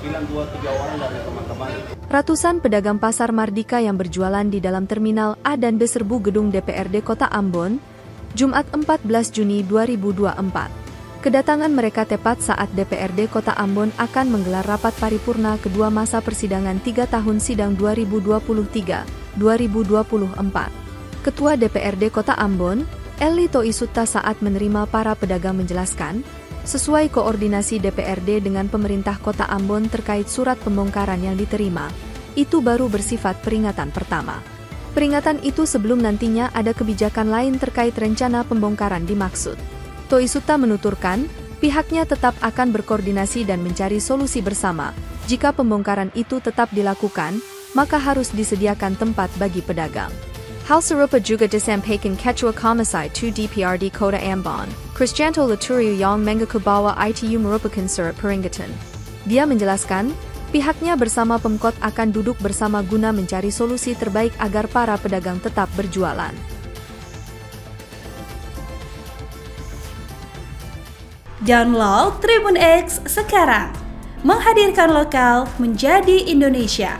bilang 2-3 orang dari teman-teman. Ratusan pedagang pasar Mardika yang berjualan di dalam Terminal A dan B serbu gedung DPRD Kota Ambon, Jumat 14 Juni 2024. Kedatangan mereka tepat saat DPRD Kota Ambon akan menggelar rapat paripurna kedua masa persidangan 3 tahun sidang 2023-2024. Ketua DPRD Kota Ambon, Eli Toisutta saat menerima para pedagang menjelaskan, sesuai koordinasi DPRD dengan pemerintah Kota Ambon terkait surat pembongkaran yang diterima, itu baru bersifat peringatan pertama. Peringatan itu sebelum nantinya ada kebijakan lain terkait rencana pembongkaran dimaksud. Toisutta menuturkan, pihaknya tetap akan berkoordinasi dan mencari solusi bersama. Jika pembongkaran itu tetap dilakukan, maka harus disediakan tempat bagi pedagang. Hal serupa juga disampaikan Ketua Komisi 2 DPRD Kota Ambon, Kristianto Laturiu yang mengaku bahwa itu merupakan surat peringatan. Dia menjelaskan, pihaknya bersama Pemkot akan duduk bersama guna mencari solusi terbaik agar para pedagang tetap berjualan. Download Tribun X sekarang, menghadirkan lokal menjadi Indonesia.